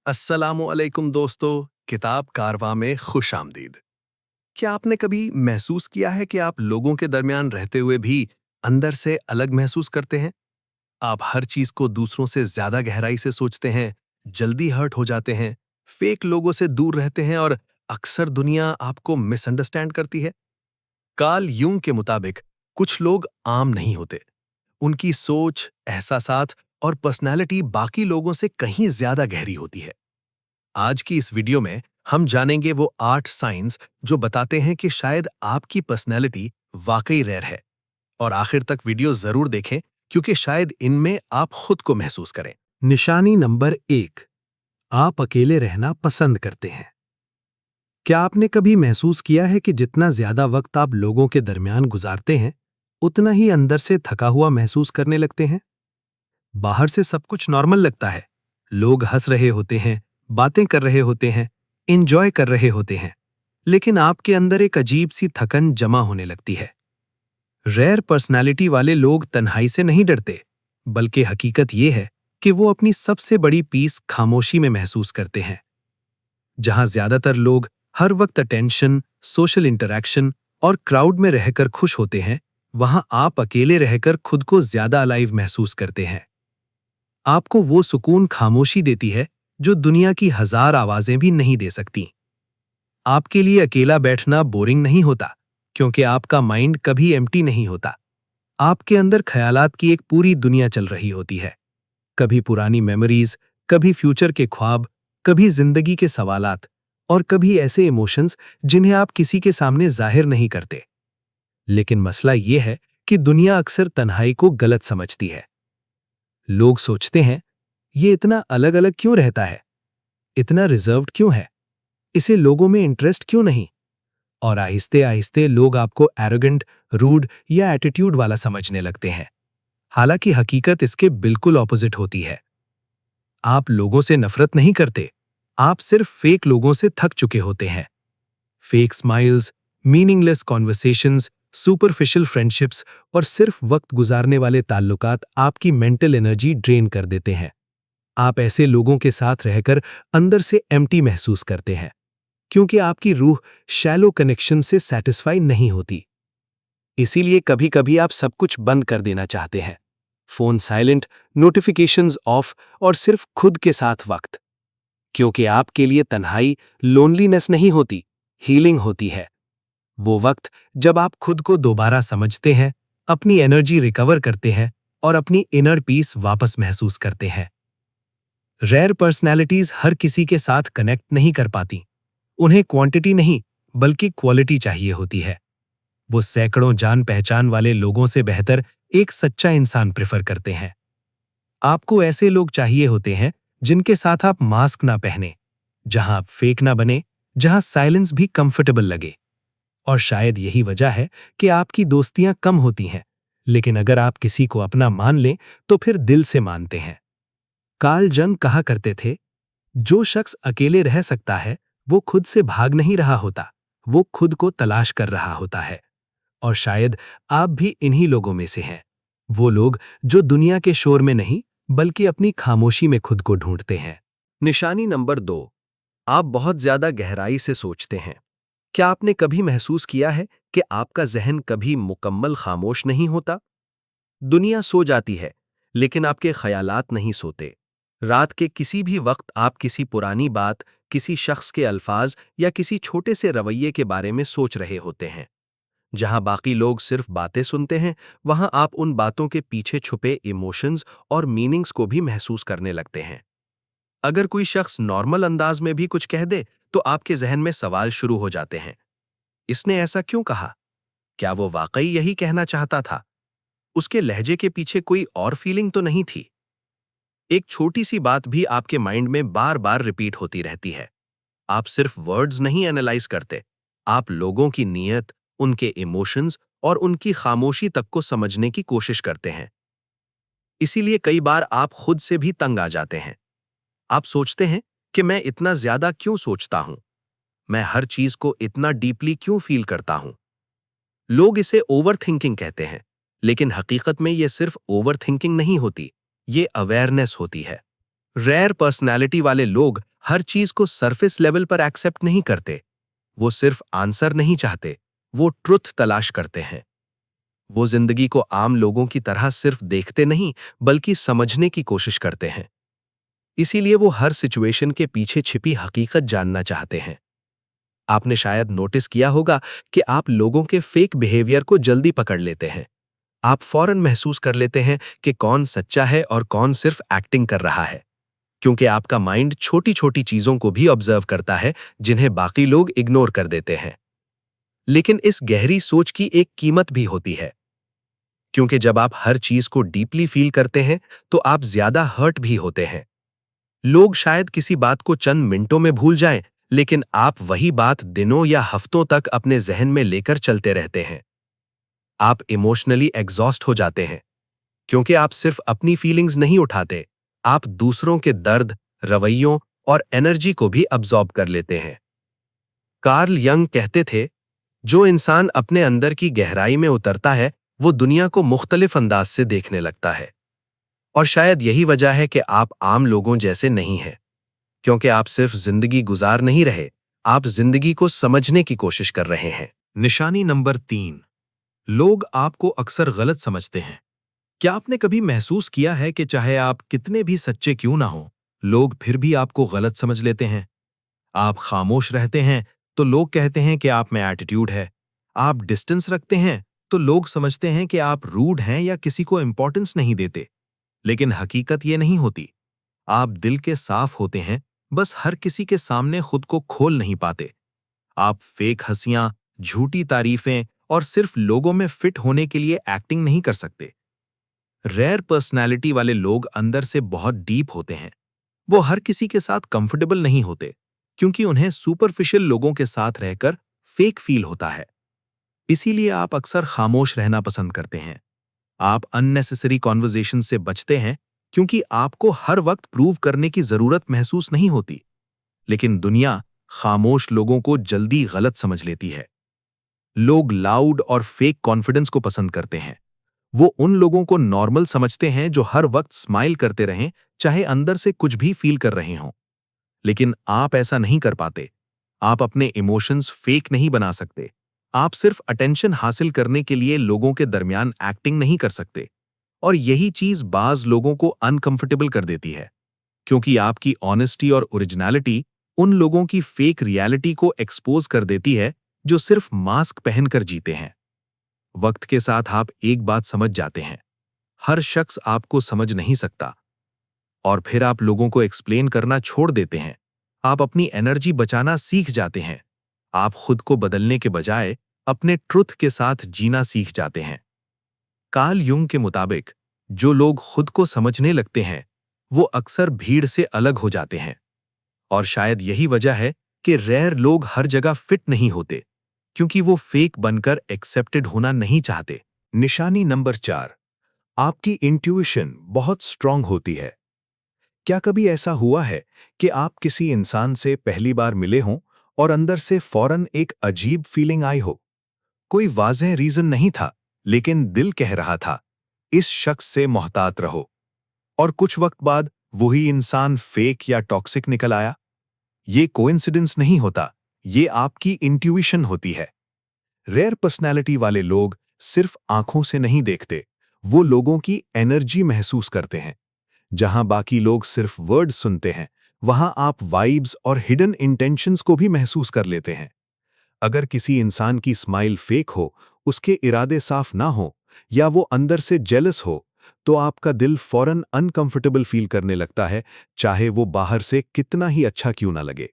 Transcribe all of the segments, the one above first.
अस्सलामुअलैकुम दोस्तों, किताब कारवां में खुश आमदीद। क्या आपने कभी महसूस किया है कि आप लोगों के दरमियान रहते हुए भी अंदर से अलग महसूस करते हैं? आप हर चीज को दूसरों से ज्यादा गहराई से सोचते हैं, जल्दी हर्ट हो जाते हैं, फेक लोगों से दूर रहते हैं और अक्सर दुनिया आपको मिसअंडरस्टैंड करती है। कार्ल यूंग के मुताबिक कुछ लोग आम नहीं होते। उनकी सोच, एहसासात और पर्सनैलिटी बाकी लोगों से कहीं ज्यादा गहरी होती है। आज की इस वीडियो में हम जानेंगे वो 8 साइंस जो बताते हैं कि शायद आपकी पर्सनैलिटी वाकई रेयर है। और आखिर तक वीडियो जरूर देखें क्योंकि शायद इनमें आप खुद को महसूस करें। निशानी नंबर 1। आप अकेले रहना पसंद करते हैं। क्या आपने कभी महसूस किया है कि जितना ज्यादा वक्त आप लोगों के दरमियान गुजारते हैं, उतना ही अंदर से थका हुआ महसूस करने लगते हैं? बाहर से सब कुछ नॉर्मल लगता है। लोग हंस रहे होते हैं, बातें कर रहे होते हैं, एंजॉय कर रहे होते हैं, लेकिन आपके अंदर एक अजीब सी थकन जमा होने लगती है। रेयर पर्सनालिटी वाले लोग तन्हाई से नहीं डरते, बल्कि हकीकत यह है कि वो अपनी सबसे बड़ी पीस खामोशी में महसूस करते हैं। जहां ज्यादातर लोग हर वक्त अटेंशन, सोशल इंटरैक्शन और क्राउड में रहकर खुश होते हैं, वहां आप अकेले रहकर खुद को ज्यादा अलाइव महसूस करते हैं। आपको वो सुकून खामोशी देती है जो दुनिया की हजार आवाजें भी नहीं दे सकती। आपके लिए अकेला बैठना बोरिंग नहीं होता, क्योंकि आपका माइंड कभी एम्प्टी नहीं होता। आपके अंदर ख्यालात की एक पूरी दुनिया चल रही होती है। कभी पुरानी मेमोरीज, कभी फ्यूचर के ख्वाब, कभी जिंदगी के सवालात और कभी ऐसे इमोशंस जिन्हें आप किसी के सामने जाहिर नहीं करते। लेकिन मसला यह है कि दुनिया अक्सर तन्हाई को गलत समझती है। लोग सोचते हैं, ये इतना अलग अलग क्यों रहता है, इतना रिजर्व्ड क्यों है, इसे लोगों में इंटरेस्ट क्यों नहीं? और आहिस्ते आहिस्ते लोग आपको एरोगेंट, रूड या एटीट्यूड वाला समझने लगते हैं। हालांकि हकीकत इसके बिल्कुल ऑपोजिट होती है। आप लोगों से नफरत नहीं करते, आप सिर्फ फेक लोगों से थक चुके होते हैं। Fake smiles, meaningless conversations, superficial friendships और सिर्फ वक्त गुजारने वाले ताल्लुकात आपकी मेंटल एनर्जी ड्रेन कर देते हैं। आप ऐसे लोगों के साथ रहकर अंदर से एम्प्टी महसूस करते हैं, क्योंकि आपकी रूह शैलो कनेक्शन से सेटिस्फाई नहीं होती। इसीलिए कभी कभी आप सब कुछ बंद कर देना चाहते हैं। फोन साइलेंट, नोटिफिकेशंस ऑफ और सिर्फ खुद के साथ वक्त। क्योंकि आपके लिए तन्हाई लोनलीनेस नहीं होती, हीलिंग होती है। वो वक्त जब आप खुद को दोबारा समझते हैं, अपनी एनर्जी रिकवर करते हैं और अपनी इनर पीस वापस महसूस करते हैं। रेयर पर्सनैलिटीज हर किसी के साथ कनेक्ट नहीं कर पाती। उन्हें क्वांटिटी नहीं, बल्कि क्वालिटी चाहिए होती है। वो सैकड़ों जान पहचान वाले लोगों से बेहतर एक सच्चा इंसान प्रेफर करते हैं। आपको ऐसे लोग चाहिए होते हैं जिनके साथ आप मास्क ना पहने, जहां आप फेक ना बने, जहां साइलेंस भी कंफर्टेबल लगे। और शायद यही वजह है कि आपकी दोस्तियां कम होती हैं, लेकिन अगर आप किसी को अपना मान लें तो फिर दिल से मानते हैं। कार्ल जंग कहा करते थे, जो शख्स अकेले रह सकता है वो खुद से भाग नहीं रहा होता, वो खुद को तलाश कर रहा होता है। और शायद आप भी इन्हीं लोगों में से हैं। वो लोग जो दुनिया के शोर में नहीं, बल्कि अपनी खामोशी में खुद को ढूंढते हैं। निशानी नंबर 2। आप बहुत ज्यादा गहराई से सोचते हैं। क्या आपने कभी महसूस किया है कि आपका जहन कभी मुकम्मल खामोश नहीं होता? दुनिया सो जाती है, लेकिन आपके ख्यालात नहीं सोते। रात के किसी भी वक्त आप किसी पुरानी बात, किसी शख्स के अल्फाज या किसी छोटे से रवैये के बारे में सोच रहे होते हैं। जहां बाकी लोग सिर्फ बातें सुनते हैं, वहां आप उन बातों के पीछे छुपे इमोशंस और मीनिंग्स को भी महसूस करने लगते हैं। अगर कोई शख्स नॉर्मल अंदाज में भी कुछ कह दे, तो आपके जहन में सवाल शुरू हो जाते हैं। इसने ऐसा क्यों कहा? क्या वो वाकई यही कहना चाहता था? उसके लहजे के पीछे कोई और फीलिंग तो नहीं थी? एक छोटी सी बात भी आपके माइंड में बार बार रिपीट होती रहती है। आप सिर्फ वर्ड्स नहीं एनालाइज करते, आप लोगों की नीयत, उनके इमोशंस और उनकी खामोशी तक को समझने की कोशिश करते हैं। इसीलिए कई बार आप खुद से भी तंग आ जाते हैं। आप सोचते हैं कि मैं इतना ज्यादा क्यों सोचता हूं? मैं हर चीज को इतना डीपली क्यों फील करता हूं? लोग इसे ओवर थिंकिंग कहते हैं, लेकिन हकीकत में यह सिर्फ ओवर थिंकिंग नहीं होती, ये अवेयरनेस होती है। रेयर पर्सनैलिटी वाले लोग हर चीज को सरफेस लेवल पर एक्सेप्ट नहीं करते। वो सिर्फ आंसर नहीं चाहते, वो ट्रुथ तलाश करते हैं। वो जिंदगी को आम लोगों की तरह सिर्फ देखते नहीं, बल्कि समझने की कोशिश करते हैं। इसीलिए वो हर सिचुएशन के पीछे छिपी हकीकत जानना चाहते हैं। आपने शायद नोटिस किया होगा कि आप लोगों के फेक बिहेवियर को जल्दी पकड़ लेते हैं। आप फौरन महसूस कर लेते हैं कि कौन सच्चा है और कौन सिर्फ एक्टिंग कर रहा है, क्योंकि आपका माइंड छोटी छोटी चीजों को भी ऑब्जर्व करता है जिन्हें बाकी लोग इग्नोर कर देते हैं। लेकिन इस गहरी सोच की एक कीमत भी होती है, क्योंकि जब आप हर चीज को डीपली फील करते हैं तो आप ज्यादा हर्ट भी होते हैं। लोग शायद किसी बात को चंद मिनटों में भूल जाएं, लेकिन आप वही बात दिनों या हफ्तों तक अपने जहन में लेकर चलते रहते हैं। आप इमोशनली एग्जॉस्ट हो जाते हैं, क्योंकि आप सिर्फ अपनी फीलिंग्स नहीं उठाते, आप दूसरों के दर्द, रवैयों और एनर्जी को भी अब्जॉर्ब कर लेते हैं। कार्ल यंग कहते थे, जो इंसान अपने अंदर की गहराई में उतरता है वो दुनिया को मुख्तलिफ अंदाज से देखने लगता है। और शायद यही वजह है कि आप आम लोगों जैसे नहीं हैं, क्योंकि आप सिर्फ जिंदगी गुजार नहीं रहे, आप जिंदगी को समझने की कोशिश कर रहे हैं। निशानी नंबर 3, लोग आपको अक्सर गलत समझते हैं। क्या आपने कभी महसूस किया है कि चाहे आप कितने भी सच्चे क्यों ना हो, लोग फिर भी आपको गलत समझ लेते हैं? आप खामोश रहते हैं तो लोग कहते हैं कि आप में एटीट्यूड है। आप डिस्टेंस रखते हैं तो लोग समझते हैं कि आप रूड हैं या किसी को इंपॉर्टेंस नहीं देते। लेकिन हकीकत ये नहीं होती। आप दिल के साफ होते हैं, बस हर किसी के सामने खुद को खोल नहीं पाते। आप फेक हंसियां, झूठी तारीफें और सिर्फ लोगों में फिट होने के लिए एक्टिंग नहीं कर सकते। रेयर पर्सनैलिटी वाले लोग अंदर से बहुत डीप होते हैं। वो हर किसी के साथ कंफर्टेबल नहीं होते, क्योंकि उन्हें सुपरफिशियल लोगों के साथ रहकर फेक फील होता है। इसीलिए आप अक्सर खामोश रहना पसंद करते हैं। आप अननेसेसरी कॉन्वर्जेशन से बचते हैं, क्योंकि आपको हर वक्त प्रूव करने की जरूरत महसूस नहीं होती। लेकिन दुनिया खामोश लोगों को जल्दी गलत समझ लेती है। लोग लाउड और फेक कॉन्फिडेंस को पसंद करते हैं। वो उन लोगों को नॉर्मल समझते हैं जो हर वक्त स्माइल करते रहें, चाहे अंदर से कुछ भी फील कर रहे हों। लेकिन आप ऐसा नहीं कर पाते। आप अपने इमोशंस फेक नहीं बना सकते। आप सिर्फ अटेंशन हासिल करने के लिए लोगों के दरमियान एक्टिंग नहीं कर सकते। और यही चीज बाज लोगों को अनकंफर्टेबल कर देती है, क्योंकि आपकी ऑनेस्टी और ओरिजिनलिटी उन लोगों की फेक रियलिटी को एक्सपोज कर देती है जो सिर्फ मास्क पहनकर जीते हैं। वक्त के साथ आप एक बात समझ जाते हैं, हर शख्स आपको समझ नहीं सकता। और फिर आप लोगों को एक्सप्लेन करना छोड़ देते हैं। आप अपनी एनर्जी बचाना सीख जाते हैं। आप खुद को बदलने के बजाय अपने ट्रुथ के साथ जीना सीख जाते हैं। कार्ल युंग के मुताबिक, जो लोग खुद को समझने लगते हैं वो अक्सर भीड़ से अलग हो जाते हैं। और शायद यही वजह है कि रेयर लोग हर जगह फिट नहीं होते, क्योंकि वो फेक बनकर एक्सेप्टेड होना नहीं चाहते। निशानी नंबर 4, आपकी इंट्यूशन बहुत स्ट्रांग होती है। क्या कभी ऐसा हुआ है कि आप किसी इंसान से पहली बार मिले हों और अंदर से फौरन एक अजीब फीलिंग आई हो? कोई वाज़ेह रीजन नहीं था, लेकिन दिल कह रहा था, इस शख्स से मोहतात रहो। और कुछ वक्त बाद वही इंसान फेक या टॉक्सिक निकल आया। ये कोइंसिडेंस नहीं होता, ये आपकी इंट्यूशन होती है। रेयर पर्सनैलिटी वाले लोग सिर्फ आंखों से नहीं देखते, वो लोगों की एनर्जी महसूस करते हैं। जहां बाकी लोग सिर्फ वर्ड्स सुनते हैं, वहां आप वाइब्स और हिडन इंटेंशंस को भी महसूस कर लेते हैं। अगर किसी इंसान की स्माइल फेक हो, उसके इरादे साफ ना हो, या वो अंदर से जेलस हो, तो आपका दिल फौरन अनकंफर्टेबल फील करने लगता है, चाहे वो बाहर से कितना ही अच्छा क्यों ना लगे।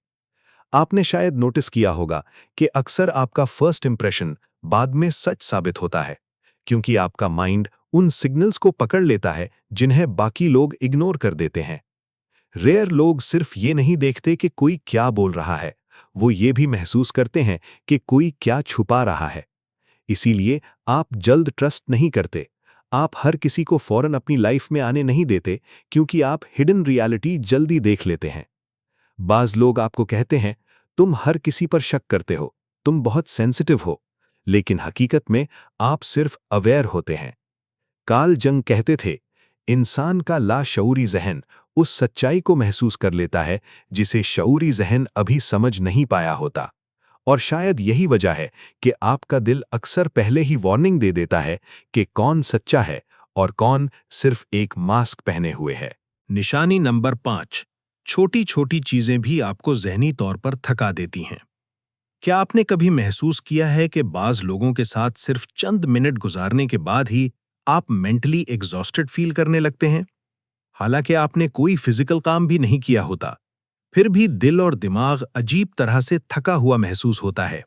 आपने शायद नोटिस किया होगा कि अक्सर आपका फर्स्ट इंप्रेशन बाद में सच साबित होता है, क्योंकि आपका माइंड उन सिग्नल्स को पकड़ लेता है जिन्हें बाकी लोग इग्नोर कर देते हैं। रेयर लोग सिर्फ ये नहीं देखते कि कोई क्या बोल रहा है, वो ये भी महसूस करते हैं कि कोई क्या छुपा रहा है। इसीलिए आप जल्द ट्रस्ट नहीं करते। आप हर किसी को फौरन अपनी लाइफ में आने नहीं देते, क्योंकि आप हिडन रियलिटी जल्दी देख लेते हैं। बाज लोग आपको कहते हैं, तुम हर किसी पर शक करते हो, तुम बहुत सेंसिटिव हो, लेकिन हकीकत में आप सिर्फ अवेयर होते हैं। कार्ल जंग कहते थे, इंसान का लाशऊरी ज़हन उस सच्चाई को महसूस कर लेता है जिसे शऊरी ज़हन अभी समझ नहीं पाया होता। और शायद यही वजह है कि आपका दिल अक्सर पहले ही वार्निंग दे देता है कि कौन सच्चा है और कौन सिर्फ एक मास्क पहने हुए है। निशानी नंबर 5। छोटी छोटी चीजें भी आपको ज़हनी तौर पर थका देती हैं। क्या आपने कभी महसूस किया है कि बाज लोगों के साथ सिर्फ चंद मिनट गुजारने के बाद ही आप मेंटली एग्जॉस्टेड फील करने लगते हैं? हालांकि आपने कोई फिजिकल काम भी नहीं किया होता, फिर भी दिल और दिमाग अजीब तरह से थका हुआ महसूस होता है।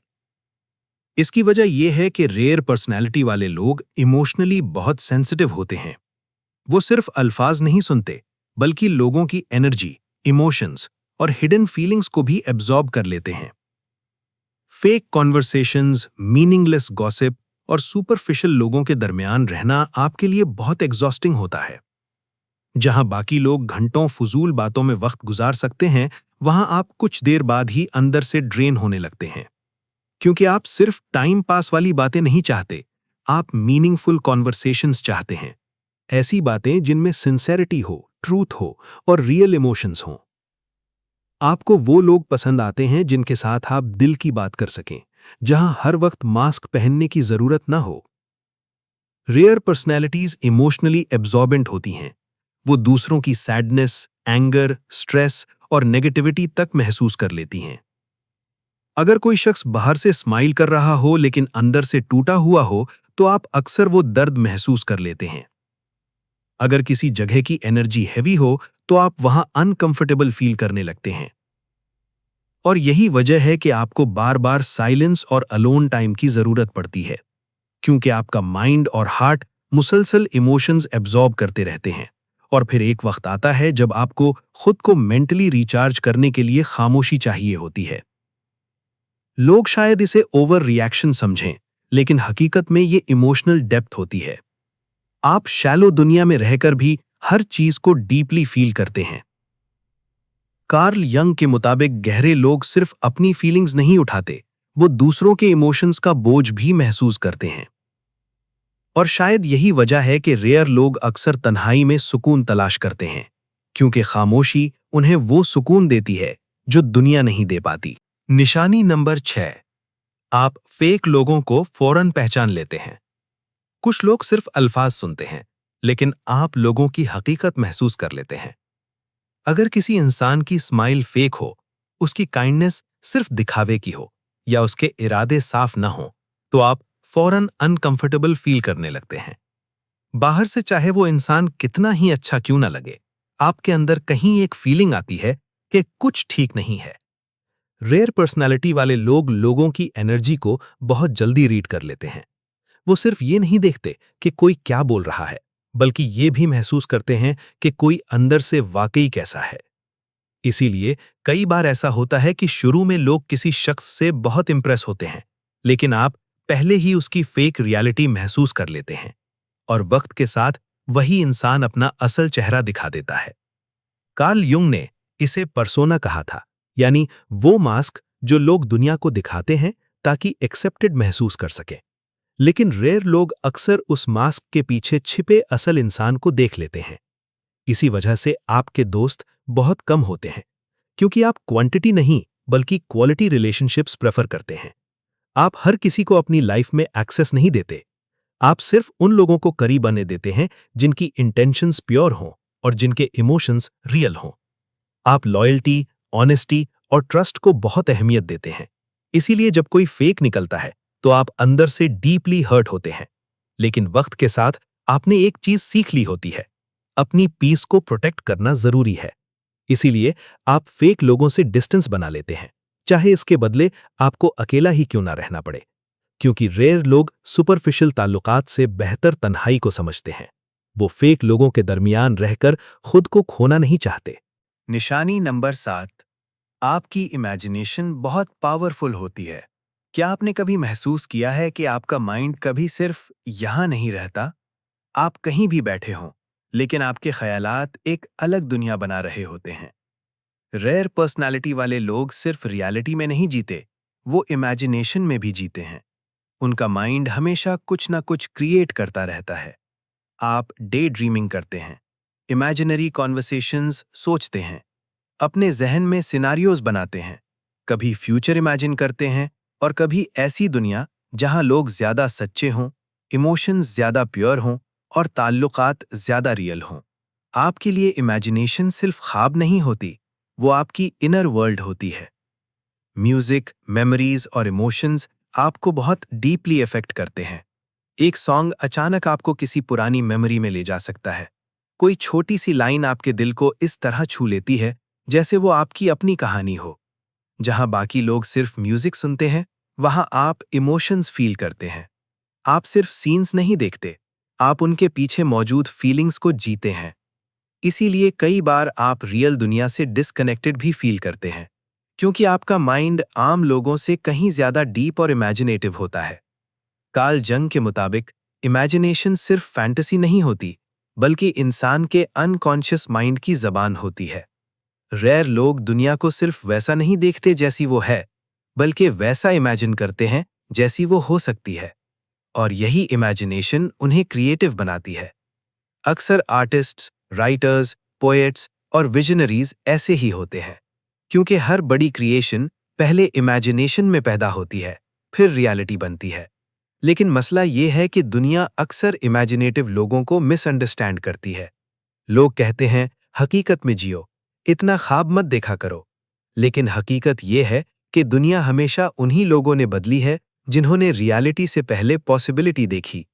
इसकी वजह यह है कि रेयर पर्सनैलिटी वाले लोग इमोशनली बहुत सेंसिटिव होते हैं। वो सिर्फ अल्फाज नहीं सुनते, बल्कि लोगों की एनर्जी, इमोशंस और हिडन फीलिंग्स को भी एब्जॉर्ब कर लेते हैं। फेक कॉन्वर्सेशंस, मीनिंगलेस गॉसिप और सुपरफिशियल लोगों के दरमियान रहना आपके लिए बहुत एग्जॉस्टिंग होता है। जहां बाकी लोग घंटों फजूल बातों में वक्त गुजार सकते हैं, वहां आप कुछ देर बाद ही अंदर से ड्रेन होने लगते हैं। क्योंकि आप सिर्फ टाइम पास वाली बातें नहीं चाहते, आप मीनिंगफुल कॉन्वर्सेशंस चाहते हैं। ऐसी बातें जिनमें सिंसेरिटी हो, ट्रूथ हो और रियल इमोशंस हों। आपको वो लोग पसंद आते हैं जिनके साथ आप दिल की बात कर सकें, जहां हर वक्त मास्क पहनने की जरूरत ना हो। रेयर पर्सनैलिटीज इमोशनली एब्जॉर्बेंट होती हैं। वो दूसरों की सैडनेस, एंगर, स्ट्रेस और नेगेटिविटी तक महसूस कर लेती हैं। अगर कोई शख्स बाहर से स्माइल कर रहा हो लेकिन अंदर से टूटा हुआ हो, तो आप अक्सर वो दर्द महसूस कर लेते हैं। अगर किसी जगह की एनर्जी हैवी हो, तो आप वहां अनकंफर्टेबल फील करने लगते हैं। और यही वजह है कि आपको बार बार साइलेंस और अलोन टाइम की जरूरत पड़ती है, क्योंकि आपका माइंड और हार्ट मुसलसल इमोशंस एब्जॉर्ब करते रहते हैं। और फिर एक वक्त आता है जब आपको खुद को मेंटली रिचार्ज करने के लिए खामोशी चाहिए होती है। लोग शायद इसे ओवर रिएक्शन समझें, लेकिन हकीकत में ये इमोशनल डेप्थ होती है। आप शैलो दुनिया में रहकर भी हर चीज को डीपली फील करते हैं। कार्ल यंग के मुताबिक गहरे लोग सिर्फ अपनी फीलिंग्स नहीं उठाते, वो दूसरों के इमोशंस का बोझ भी महसूस करते हैं। और शायद यही वजह है कि रेयर लोग अक्सर तन्हाई में सुकून तलाश करते हैं, क्योंकि खामोशी उन्हें वो सुकून देती है जो दुनिया नहीं दे पाती। निशानी नंबर 6। आप फेक लोगों को फौरन पहचान लेते हैं। कुछ लोग सिर्फ अल्फाज सुनते हैं, लेकिन आप लोगों की हकीकत महसूस कर लेते हैं। अगर किसी इंसान की स्माइल फेक हो, उसकी काइंडनेस सिर्फ दिखावे की हो या उसके इरादे साफ ना हो, तो आप फौरन अनकंफर्टेबल फील करने लगते हैं। बाहर से चाहे वो इंसान कितना ही अच्छा क्यों ना लगे, आपके अंदर कहीं एक फीलिंग आती है कि कुछ ठीक नहीं है। रेयर पर्सनालिटी वाले लोग लोगों की एनर्जी को बहुत जल्दी रीड कर लेते हैं। वो सिर्फ ये नहीं देखते कि कोई क्या बोल रहा है, बल्कि ये भी महसूस करते हैं कि कोई अंदर से वाकई कैसा है। इसीलिए कई बार ऐसा होता है कि शुरू में लोग किसी शख्स से बहुत इंप्रेस होते हैं, लेकिन आप पहले ही उसकी फेक रियलिटी महसूस कर लेते हैं और वक्त के साथ वही इंसान अपना असल चेहरा दिखा देता है। कार्ल युंग ने इसे पर्सोना कहा था, यानी वो मास्क जो लोग दुनिया को दिखाते हैं ताकि एक्सेप्टेड महसूस कर सकें। लेकिन रेयर लोग अक्सर उस मास्क के पीछे छिपे असल इंसान को देख लेते हैं। इसी वजह से आपके दोस्त बहुत कम होते हैं, क्योंकि आप क्वांटिटी नहीं बल्कि क्वालिटी रिलेशनशिप्स प्रेफर करते हैं। आप हर किसी को अपनी लाइफ में एक्सेस नहीं देते। आप सिर्फ उन लोगों को करीब आने देते हैं जिनकी इंटेंशंस प्योर हों और जिनके इमोशंस रियल हों। आप लॉयल्टी, ऑनेस्टी और ट्रस्ट को बहुत अहमियत देते हैं। इसीलिए जब कोई फेक निकलता है, तो आप अंदर से डीपली हर्ट होते हैं। लेकिन वक्त के साथ आपने एक चीज सीख ली होती है, अपनी पीस को प्रोटेक्ट करना जरूरी है। इसीलिए आप फेक लोगों से डिस्टेंस बना लेते हैं, चाहे इसके बदले आपको अकेला ही क्यों ना रहना पड़े। क्योंकि रेयर लोग सुपरफिशियल ताल्लुकात से बेहतर तन्हाई को समझते हैं। वो फेक लोगों के दरमियान रहकर खुद को खोना नहीं चाहते। निशानी नंबर 7। आपकी इमेजिनेशन बहुत पावरफुल होती है। क्या आपने कभी महसूस किया है कि आपका माइंड कभी सिर्फ यहां नहीं रहता? आप कहीं भी बैठे हों, लेकिन आपके ख्यालात एक अलग दुनिया बना रहे होते हैं। रेयर पर्सनालिटी वाले लोग सिर्फ रियलिटी में नहीं जीते, वो इमेजिनेशन में भी जीते हैं। उनका माइंड हमेशा कुछ ना कुछ क्रिएट करता रहता है। आप डे ड्रीमिंग करते हैं, इमेजिनरी कॉन्वर्सेशंस सोचते हैं, अपने जहन में सिनारियोज बनाते हैं, कभी फ्यूचर इमेजिन करते हैं और कभी ऐसी दुनिया जहां लोग ज्यादा सच्चे हों, इमोशंस ज्यादा प्योर हों और ताल्लुकात ज्यादा रियल हों। आपके लिए इमेजिनेशन सिर्फ ख्वाब नहीं होती, वो आपकी इनर वर्ल्ड होती है। म्यूजिक, मेमोरीज और इमोशंस आपको बहुत डीपली अफेक्ट करते हैं। एक सॉन्ग अचानक आपको किसी पुरानी मेमोरी में ले जा सकता है। कोई छोटी सी लाइन आपके दिल को इस तरह छू लेती है जैसे वो आपकी अपनी कहानी हो। जहां बाकी लोग सिर्फ म्यूजिक सुनते हैं, वहां आप इमोशंस फील करते हैं। आप सिर्फ सीन्स नहीं देखते, आप उनके पीछे मौजूद फीलिंग्स को जीते हैं। इसीलिए कई बार आप रियल दुनिया से डिस्कनेक्टेड भी फील करते हैं, क्योंकि आपका माइंड आम लोगों से कहीं ज्यादा डीप और इमेजिनेटिव होता है। कार्ल जंग के मुताबिक इमेजिनेशन सिर्फ फैंटेसी नहीं होती, बल्कि इंसान के अनकॉन्शियस माइंड की जबान होती है। रेयर लोग दुनिया को सिर्फ वैसा नहीं देखते जैसी वो है, बल्कि वैसा इमेजिन करते हैं जैसी वो हो सकती है। और यही इमेजिनेशन उन्हें क्रिएटिव बनाती है। अक्सर आर्टिस्ट्स, राइटर्स, पोएट्स और विजनरीज ऐसे ही होते हैं, क्योंकि हर बड़ी क्रिएशन पहले इमेजिनेशन में पैदा होती है, फिर रियलिटी बनती है। लेकिन मसला ये है कि दुनिया अक्सर इमेजिनेटिव लोगों को मिसअंडरस्टैंड करती है। लोग कहते हैं, हकीकत में जियो, इतना ख्वाब मत देखा करो। लेकिन हकीकत ये है कि दुनिया हमेशा उन्हीं लोगों ने बदली है जिन्होंने रियलिटी से पहले पॉसिबिलिटी देखी।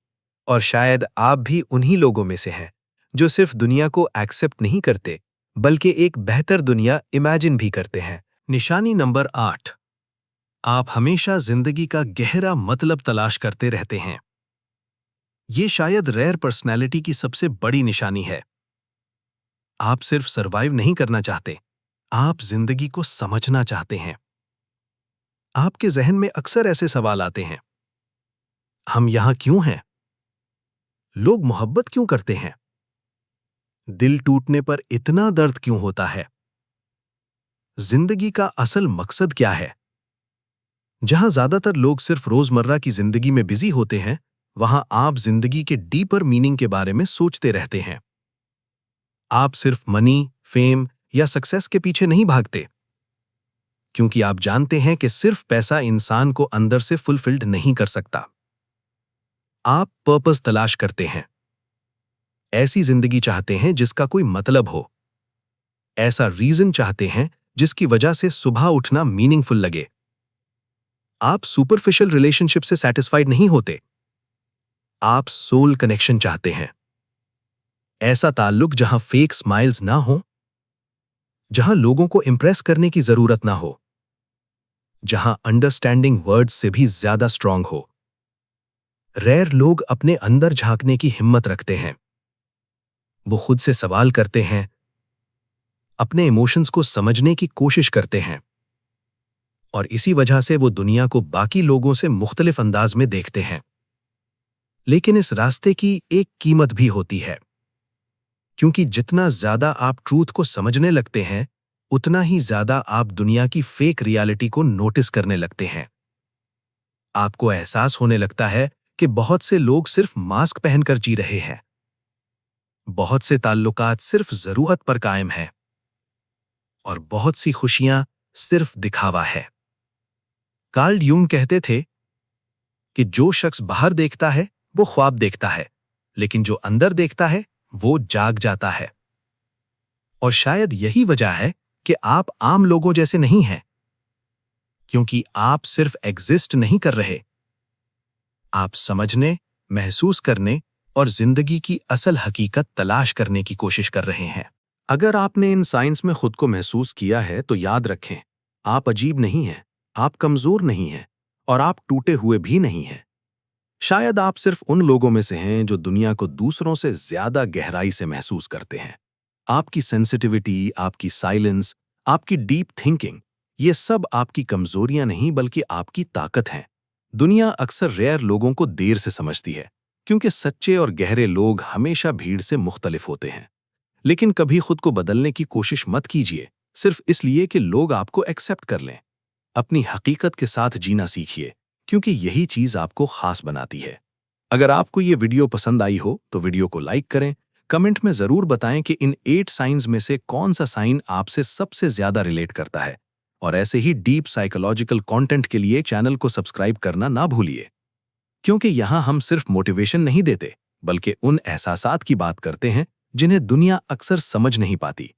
और शायद आप भी उन्हीं लोगों में से हैं जो सिर्फ दुनिया को एक्सेप्ट नहीं करते, बल्कि एक बेहतर दुनिया इमेजिन भी करते हैं। निशानी नंबर 8। आप हमेशा जिंदगी का गहरा मतलब तलाश करते रहते हैं। ये शायद रेयर पर्सनैलिटी की सबसे बड़ी निशानी है। आप सिर्फ सरवाइव नहीं करना चाहते, आप जिंदगी को समझना चाहते हैं। आपके जहन में अक्सर ऐसे सवाल आते हैं, हम यहां क्यों हैं? लोग मोहब्बत क्यों करते हैं? दिल टूटने पर इतना दर्द क्यों होता है? जिंदगी का असल मकसद क्या है? जहां ज्यादातर लोग सिर्फ रोजमर्रा की जिंदगी में बिजी होते हैं, वहां आप जिंदगी के डीपर मीनिंग के बारे में सोचते रहते हैं। आप सिर्फ मनी, फेम या सक्सेस के पीछे नहीं भागते, क्योंकि आप जानते हैं कि सिर्फ पैसा इंसान को अंदर से फुलफिल्ड नहीं कर सकता। आप पर्पस तलाश करते हैं। ऐसी जिंदगी चाहते हैं जिसका कोई मतलब हो। ऐसा रीजन चाहते हैं जिसकी वजह से सुबह उठना मीनिंगफुल लगे। आप सुपरफिशियल रिलेशनशिप से सैटिस्फाइड नहीं होते। आप सोल कनेक्शन चाहते हैं। ऐसा ताल्लुक जहां फेक स्माइल्स ना हो, जहां लोगों को इंप्रेस करने की जरूरत ना हो, जहां अंडरस्टैंडिंग वर्ड्स से भी ज्यादा स्ट्रांग हो। रेयर लोग अपने अंदर झांकने की हिम्मत रखते हैं। वो खुद से सवाल करते हैं, अपने इमोशंस को समझने की कोशिश करते हैं, और इसी वजह से वो दुनिया को बाकी लोगों से मुख्तलिफ अंदाज में देखते हैं। लेकिन इस रास्ते की एक कीमत भी होती है, क्योंकि जितना ज्यादा आप ट्रूथ को समझने लगते हैं, उतना ही ज्यादा आप दुनिया की फेक रियलिटी को नोटिस करने लगते हैं। आपको एहसास होने लगता है कि बहुत से लोग सिर्फ मास्क पहनकर जी रहे हैं। बहुत से ताल्लुकात सिर्फ जरूरत पर कायम हैं, और बहुत सी खुशियां सिर्फ दिखावा है। कार्ल यूंग कहते थे कि जो शख्स बाहर देखता है वो ख्वाब देखता है, लेकिन जो अंदर देखता है वो जाग जाता है। और शायद यही वजह है कि आप आम लोगों जैसे नहीं हैं, क्योंकि आप सिर्फ एग्जिस्ट नहीं कर रहे, आप समझने, महसूस करने और जिंदगी की असल हकीकत तलाश करने की कोशिश कर रहे हैं। अगर आपने इन साइंस में खुद को महसूस किया है तो याद रखें, आप अजीब नहीं हैं, आप कमजोर नहीं हैं, और आप टूटे हुए भी नहीं हैं। शायद आप सिर्फ उन लोगों में से हैं जो दुनिया को दूसरों से ज्यादा गहराई से महसूस करते हैं। आपकी सेंसिटिविटी, आपकी साइलेंस, आपकी डीप थिंकिंग, ये सब आपकी कमजोरियां नहीं बल्कि आपकी ताकत हैं। दुनिया अक्सर रेयर लोगों को देर से समझती है, क्योंकि सच्चे और गहरे लोग हमेशा भीड़ से मुख्तलिफ होते हैं। लेकिन कभी खुद को बदलने की कोशिश मत कीजिए सिर्फ इसलिए कि लोग आपको एक्सेप्ट कर लें। अपनी हकीकत के साथ जीना सीखिए, क्योंकि यही चीज आपको खास बनाती है। अगर आपको ये वीडियो पसंद आई हो तो वीडियो को लाइक करें, कमेंट में जरूर बताएं कि इन 8 साइंस में से कौन सा साइन आपसे सबसे ज्यादा रिलेट करता है। और ऐसे ही डीप साइकोलॉजिकल कंटेंट के लिए चैनल को सब्सक्राइब करना ना भूलिए, क्योंकि यहाँ हम सिर्फ मोटिवेशन नहीं देते, बल्कि उन एहसासात की बात करते हैं जिन्हें दुनिया अक्सर समझ नहीं पाती।